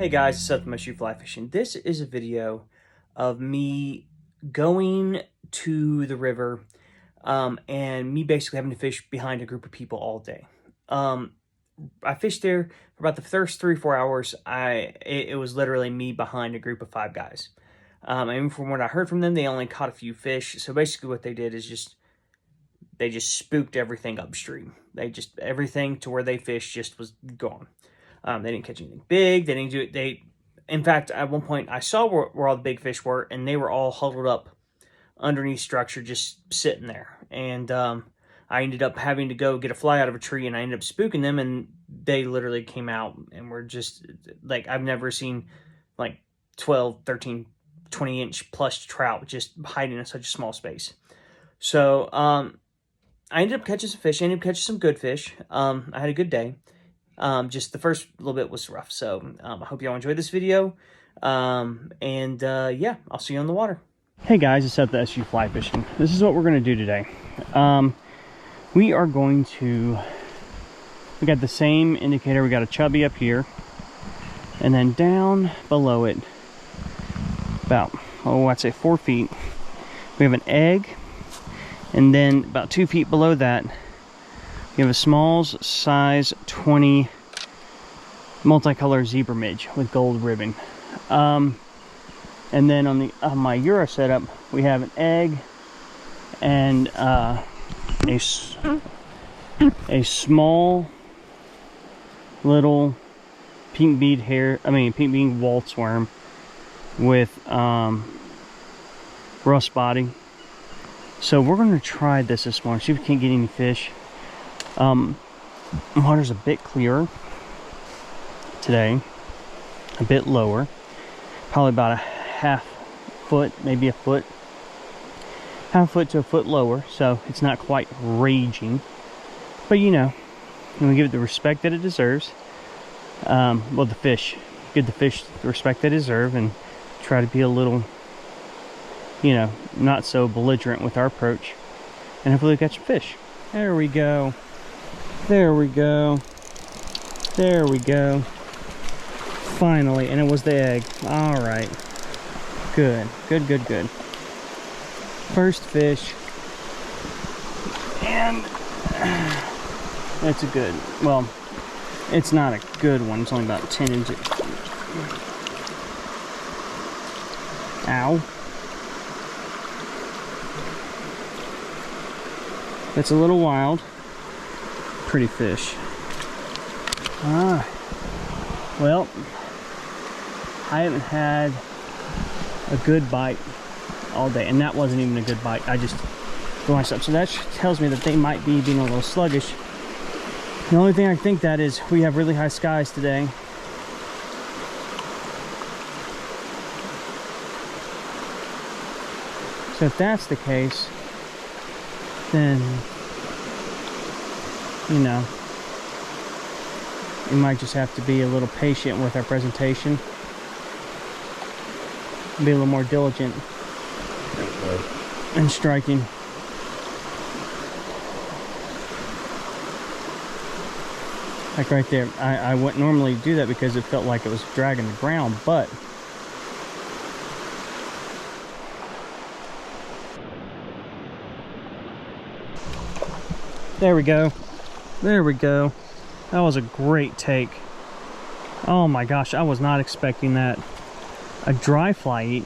Hey guys, it's Seth from SU Fly Fishing. This is a video of me going to the river and me basically having to fish behind a group of people all day. I fished there for about the first 3-4 hours. It was literally me behind a group of 5 guys. And from what I heard from them, they only caught a few fish. So basically what they did is they just spooked everything upstream. Everything to where they fished just was gone. They didn't catch anything big. They didn't do it. In fact, at one point, I saw where all the big fish were, and they were all huddled up underneath structure, just sitting there. And I ended up having to go get a fly out of a tree, and I ended up spooking them, and they literally came out and were just, like, I've never seen, like, 12, 13, 20-inch plus trout just hiding in such a small space. So, I ended up catching some fish. I ended up catching some good fish. I had a good day. Just the first little bit was rough. So, I hope y'all enjoyed this video. Yeah, I'll see you on the water. Hey guys, it's Seth the SU Fly Fishing. This is what we're going to do today. We are going to, we got the same indicator. We got a chubby up here. And then down below it, about, I'd say 4 feet, we have an egg. And then about 2 feet below that, we have a Smalls size 20 multicolor zebra midge with gold ribbon. And then on my Euro setup, we have an egg and a small little pink bead waltz worm with rust body. So we're going to try this morning, see if we can't get any fish. Water's a bit clearer today, a bit lower, probably about a half foot, maybe a foot, half foot to a foot lower, so it's not quite raging, but you know, we give it the respect that it deserves. Well, the fish, give the fish the respect they deserve, and try to be a little, you know, not so belligerent with our approach, and hopefully catch some fish. There we go. There we go. There we go. Finally, and it was the egg. All right. Good. Good, good, good. First fish. And it's a good, well, it's not a good one. It's only about 10 inches. Ow. It's a little wild. Pretty fish. Well, I haven't had a good bite all day, and that wasn't even a good bite. I just threw myself. So that tells me that they might be being a little sluggish. The only thing I think that is we have really high skies today. So if that's the case, then, you know, we might just have to be a little patient with our presentation. Be a little more diligent in striking. Like right there, I wouldn't normally do that because it felt like it was dragging the ground, but there we go. There we go. That was a great take. Oh my gosh, I was not expecting that. A dry fly eat.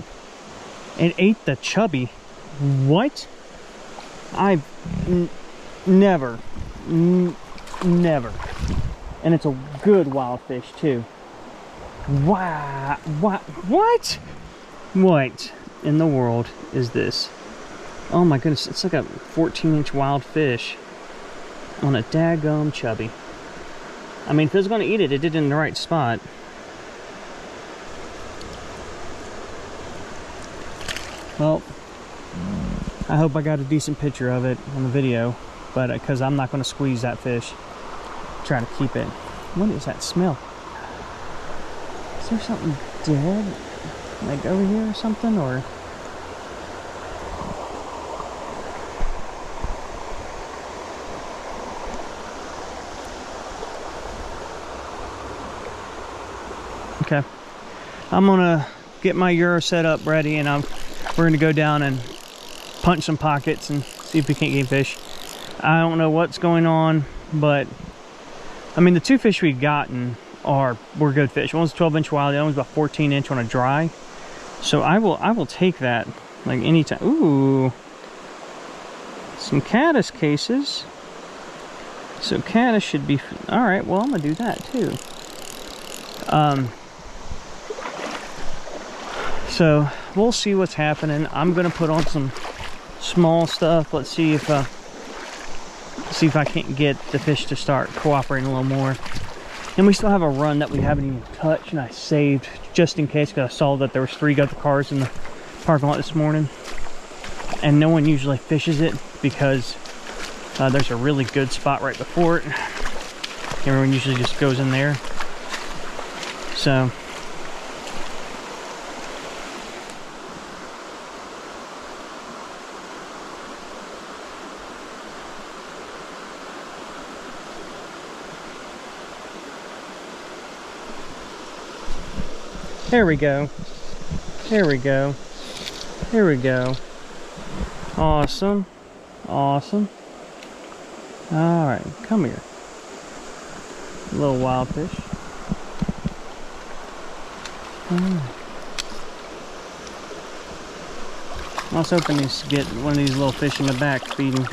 It ate the chubby. What? I've never. Never. And it's a good wild fish too. Wow. What? What in the world is this? Oh my goodness, it's like a 14-inch wild fish on a daggum chubby. I mean, if it was going to eat it, it did it in the right spot. Well, I hope I got a decent picture of it on the video, but because I'm not going to squeeze that fish, try to keep it. What is that smell? Is there something dead, like over here or something, or? Okay, I'm gonna get my Euro set up ready, and we're gonna go down and punch some pockets and see if we can't get fish. I don't know what's going on, but I mean, the 2 fish we've gotten were good fish. One's 12-inch wild, the other one's about 14-inch on a dry. So I will take that like anytime. Ooh, some caddis cases. So caddis should be all right. Well, I'm gonna do that too. So we'll see what's happening. I'm gonna put on some small stuff. Let's see if I can't get the fish to start cooperating a little more. And we still have a run that we haven't even touched, and I saved just in case, because I saw that there was 3 other cars in the parking lot this morning, and no one usually fishes it because there's a really good spot right before it. Everyone usually just goes in there. So there we go. There we go. There we go. Awesome. Awesome. Alright, come here. Little wild fish. I was hoping to get one of these little fish in the back feeding.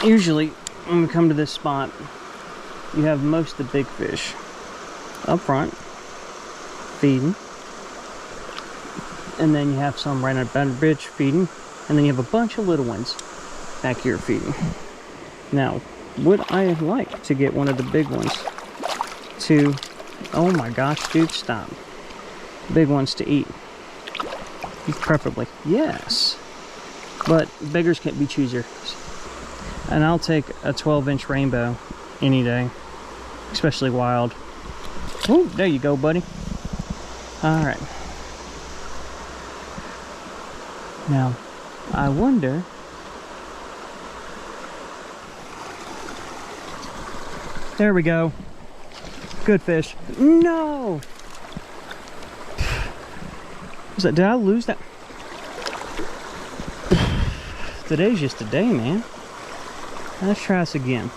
Usually, when we come to this spot, you have most of the big fish up front feeding, and then you have some right on the bridge feeding, and then you have a bunch of little ones back here feeding. Now, would I like to get one of the big ones to, oh my gosh, dude, stop. Big ones to eat. Preferably, yes. But beggars can't be choosers. And I'll take a 12-inch rainbow any day, especially wild. Oh, there you go, buddy. All right. Now, I wonder. There we go. Good fish. No! Was that, did I lose that? Today's just a day, man. Let's try this again.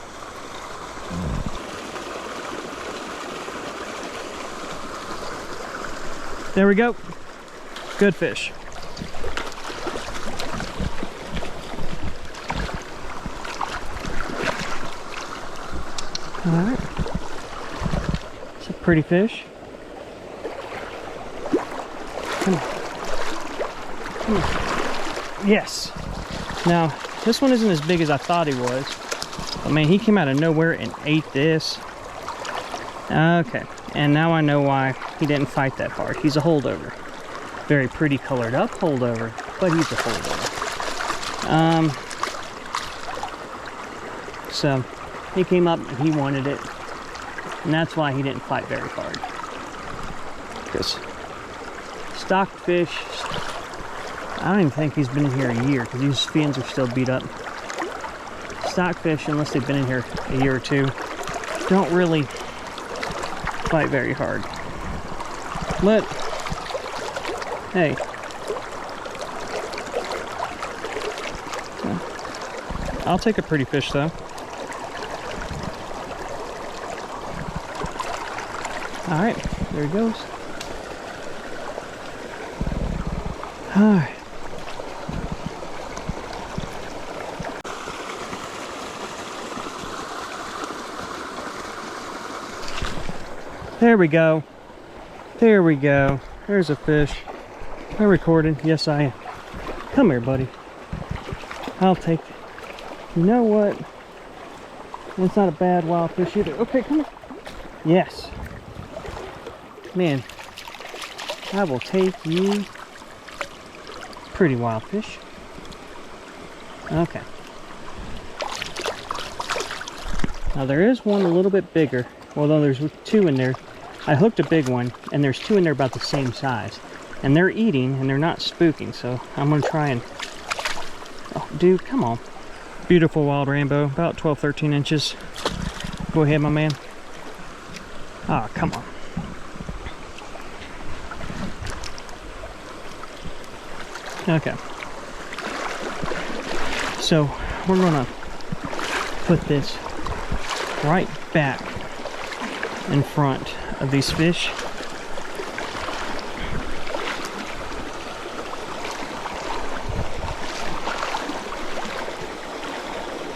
There we go. Good fish. All right. It's a pretty fish. Come on. Come on. Yes. Now, this one isn't as big as I thought he was. But man, he came out of nowhere and ate this. Okay. And now I know why he didn't fight that hard. He's a holdover. Very pretty colored up holdover, but he's a holdover. So he came up and he wanted it. And that's why he didn't fight very hard. Because stocked fish, I don't even think he's been in here a year because these fins are still beat up. Stock fish, unless they've been in here a year or two, don't really fight very hard. But hey, I'll take a pretty fish though. All right, there he goes. All right. There we go. There we go. There's a fish. Am I recording? Yes, I am. Come here, buddy. I'll take it. You know what? It's not a bad wild fish either. Okay, come here. Yes. Man, I will take you. Pretty wild fish. Okay. Now there is one a little bit bigger. Well, though there's 2 in there. I hooked a big one, and there's 2 in there about the same size. And they're eating, and they're not spooking, so I'm going to try and... Oh, dude, come on. Beautiful wild rainbow, about 12, 13 inches. Go ahead, my man. Ah, come on. Okay. So we're gonna put this right back in front of these fish.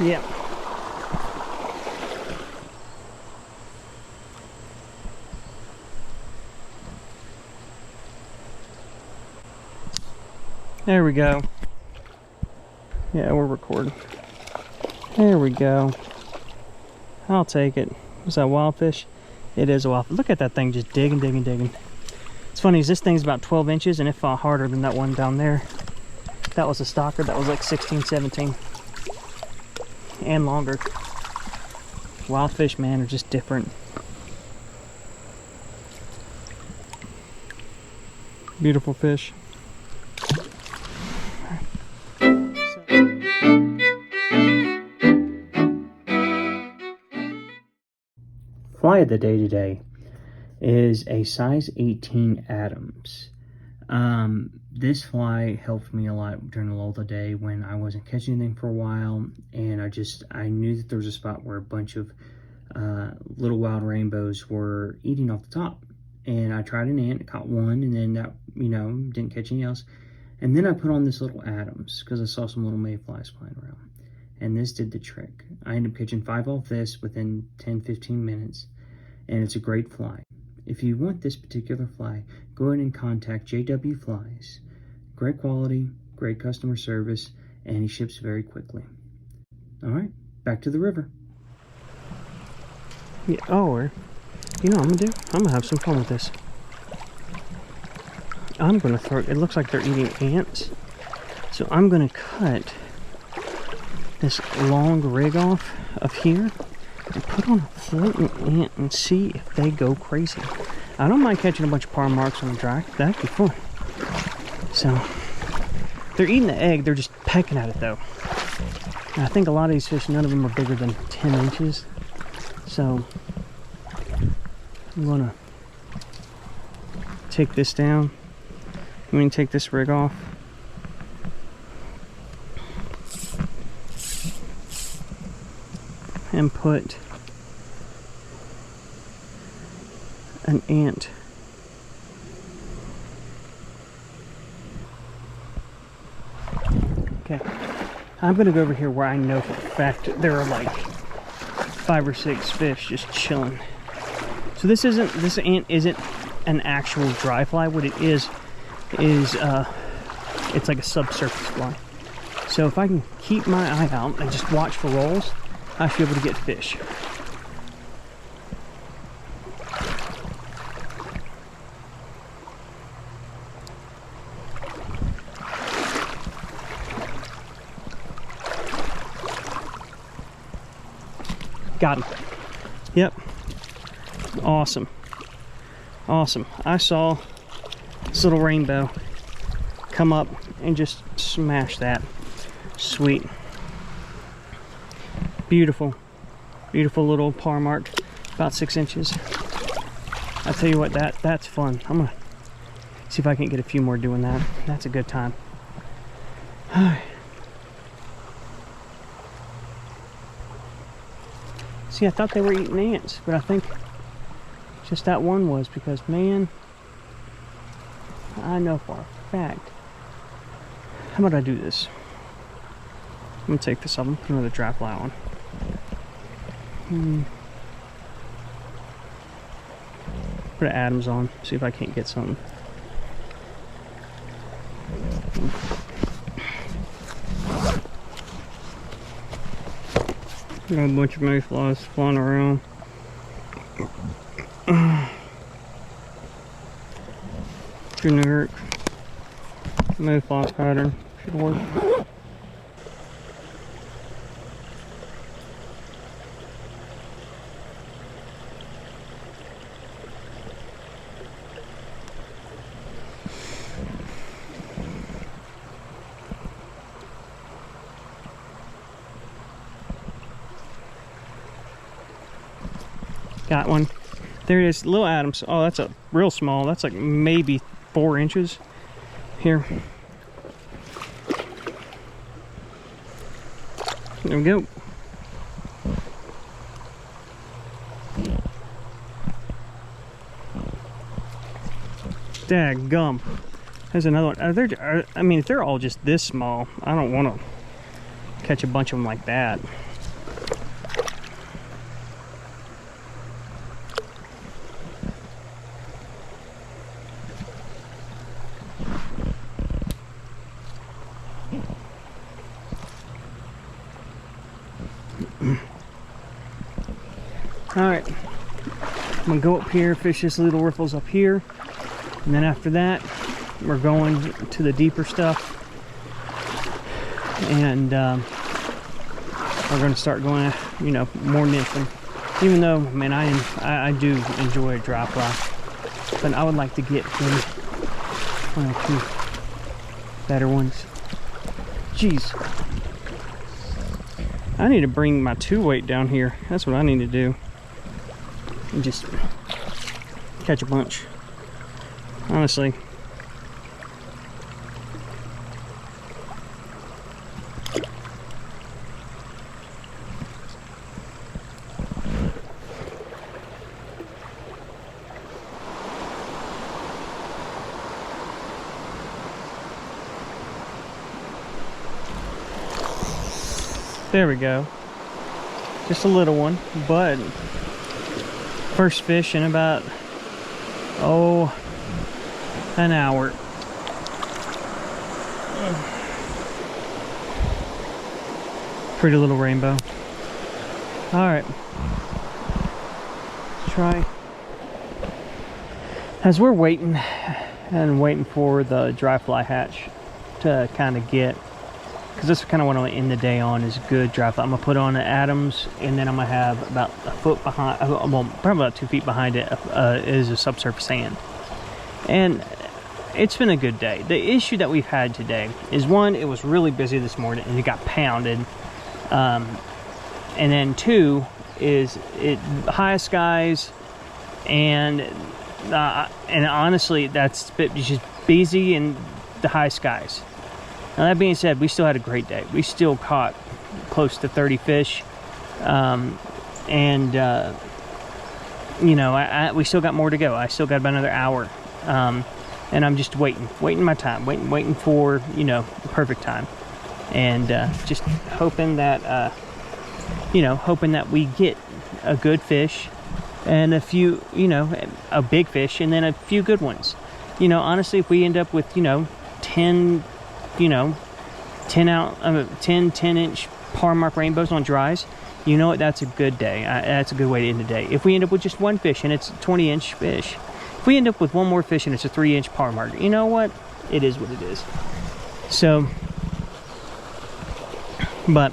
Yep. There we go. Yeah, we're recording. There we go. I'll take it. Is that a wild fish? It is a wild fish. Look at that thing just digging, digging, digging. It's funny, is this thing's about 12 inches and it fought harder than that one down there. That was a stalker. That was like 16, 17. And longer. Wild fish, man, are just different. Beautiful fish. Fly of the day today is a size 18 Adams. This fly helped me a lot during the lull of the day when I wasn't catching anything for a while, and I knew that there was a spot where a bunch of little wild rainbows were eating off the top. And I tried an ant, caught one, and then that, didn't catch anything else. And then I put on this little Adams because I saw some little mayflies flying around. And this did the trick. I ended up catching 5 off this within 10-15 minutes. And it's a great fly. If you want this particular fly, go ahead and contact JW Flies. Great quality, great customer service, and he ships very quickly. All right, back to the river. Yeah, you know what I'm gonna do? I'm gonna have some fun with this. I'm gonna throw, it looks like they're eating ants. So I'm gonna cut this long rig off of here and put on a floating ant and see if they go crazy. I don't mind catching a bunch of par marks on the dry. That'd be fun. So they're eating the egg, they're just pecking at it though. And I think a lot of these fish, none of them are bigger than 10 inches. So I'm gonna take this down. I'm gonna take this rig off. And put an ant okay. I'm gonna go over here where I know for a fact there are like 5 or 6 fish just chilling. So this ant isn't an actual dry fly. What it is it's like a subsurface fly. So if I can keep my eye out and just watch for rolls, I should be able to get fish. Got him. Yep. Awesome. Awesome. I saw this little rainbow come up and just smash that. Sweet. Beautiful. Beautiful little par mark. About 6 inches. I'll tell you what, that's fun. I'm gonna see if I can get a few more doing that. That's a good time. See, I thought they were eating ants, but I think just that one was, because, man, I know for a fact. How about I do this? I'm gonna take this up and put another dry fly on. Put an Adams on, see if I can't get something. Got a bunch of mayflies flying around. Generic mayfly pattern should work. Got one. There it is, little Adams. Oh, that's a real small. That's like maybe 4 inches. Here. There we go. Daggum. There's another one. I mean, if they're all just this small, I don't want to catch a bunch of them like that. Alright, I'm gonna go up here, fish this little riffles up here, and then after that we're going to the deeper stuff, and we're gonna start going, you know, more nymphing. Even though, man, I do enjoy a dry fly, but I would like to get maybe one or two better ones. Jeez, I need to bring my 2-weight down here. That's what I need to do. And just catch a bunch, honestly. There we go. Just a little one, but first fish in about, oh, an hour. Pretty little rainbow. All right, try. As we're waiting for the dry fly hatch to kind of get, because this is kind of what I'm gonna end the day on, is good dry fly. I'm gonna put on an Adams, and then I'm gonna have about a foot behind, well, probably about 2 feet behind it is a subsurface sand. And it's been a good day. The issue that we've had today is, one, it was really busy this morning and it got pounded, and then 2 is it high skies, and honestly that's just busy and the high skies. Now, that being said, we still had a great day. We still caught close to 30 fish, and you know, we still got more to go. I still got about another hour, and I'm just waiting my time, waiting for, you know, the perfect time, and just hoping that hoping that we get a good fish and a few, you know, a big fish, and then a few good ones. You know, honestly, if we end up with, you know, 10 10-inch par mark rainbows on dries, you know what, that's a good day. That's a good way to end the day. If we end up with just one fish and it's a 20-inch fish, if we end up with one more fish and it's a 3-inch par mark, you know what, it is what it is. So, but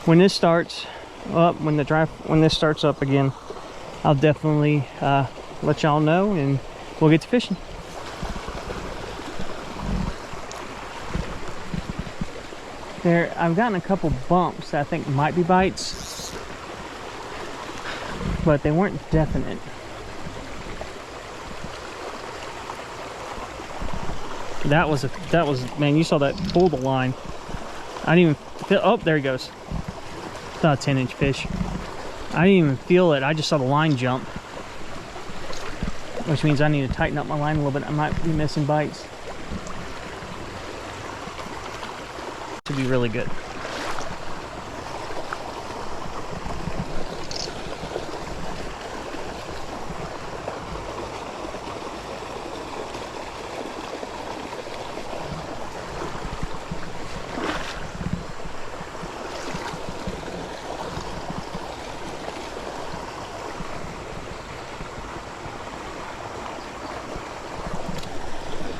when this starts up, when this starts up again, I'll definitely let y'all know, and we'll get to fishing. There, I've gotten a couple bumps that I think might be bites, but they weren't definite. That was man, you saw that pull the line. I didn't even feel, oh, there he goes. About a 10-inch fish. I didn't even feel it. I just saw the line jump, which means I need to tighten up my line a little bit. I might be missing bites. To be really good.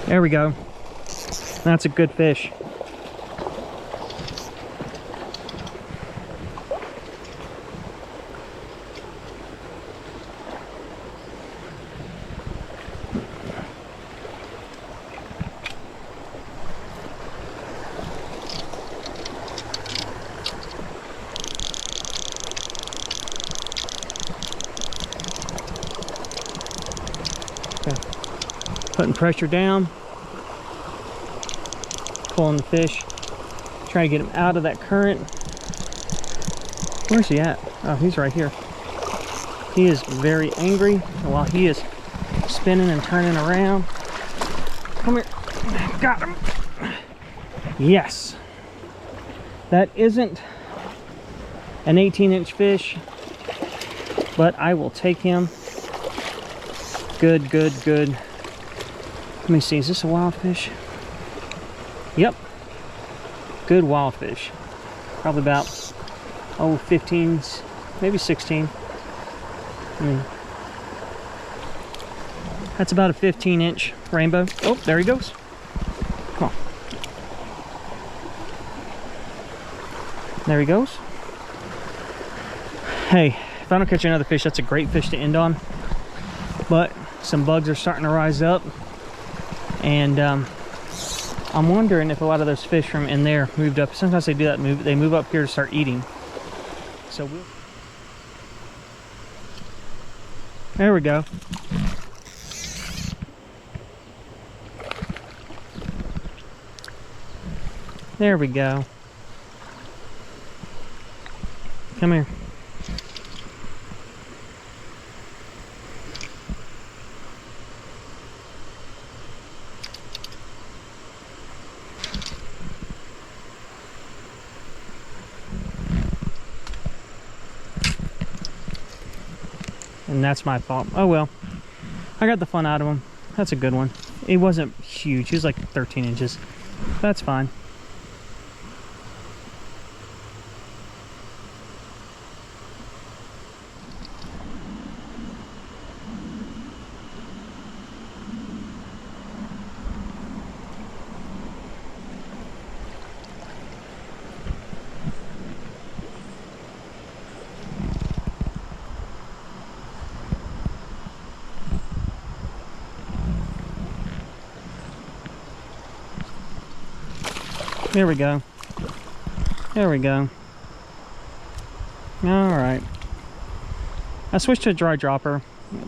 There we go. That's a good fish. Okay. Putting pressure down, pulling the fish, trying to get him out of that current. Where's he at? Oh, he's right here. He is very angry while he is spinning and turning around. Come here. Got him. Yes. That isn't an 18-inch fish, but I will take him. Good, good, good. Let me see, is this a wild fish? Yep. Good wild fish. Probably about, 15s, maybe 16. That's about a 15-inch rainbow. Oh, there he goes. Come on. There he goes. Hey, if I don't catch another fish, that's a great fish to end on. But some bugs are starting to rise up. And I'm wondering if a lot of those fish from in there moved up. Sometimes they do that, they move up here to start eating. So there we go. There we go. Come here. And that's my fault. Oh well. I got the fun out of him. That's a good one. It wasn't huge. He was like 13 inches. That's fine. There we go. There we go. Alright. I switched to a dry dropper.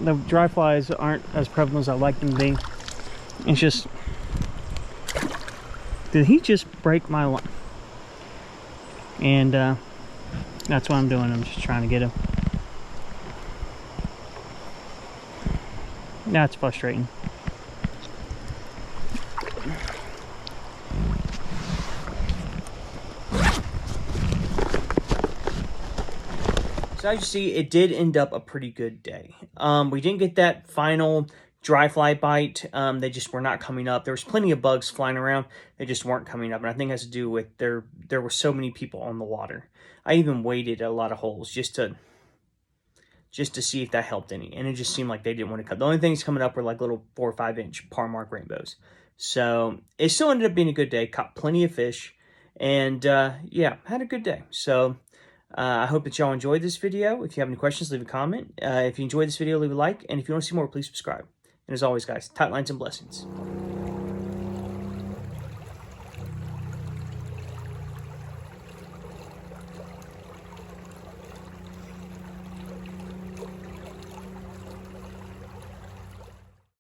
The dry flies aren't as prevalent as I like them to be. It's just... Did he just break my line? And that's what I'm doing. I'm just trying to get him. That's frustrating. So as you see, it did end up a pretty good day. We didn't get that final dry fly bite. They just were not coming up. There was plenty of bugs flying around. They just weren't coming up. And I think it has to do with there were so many people on the water. I even waited at a lot of holes just to see if that helped any. And it just seemed like they didn't want to come. The only things coming up were like little 4 or 5 inch par mark rainbows. So it still ended up being a good day. Caught plenty of fish. And yeah, had a good day. So... I hope that y'all enjoyed this video. If you have any questions, leave a comment. If you enjoyed this video, leave a like. And if you want to see more, please subscribe. And as always, guys, tight lines and blessings.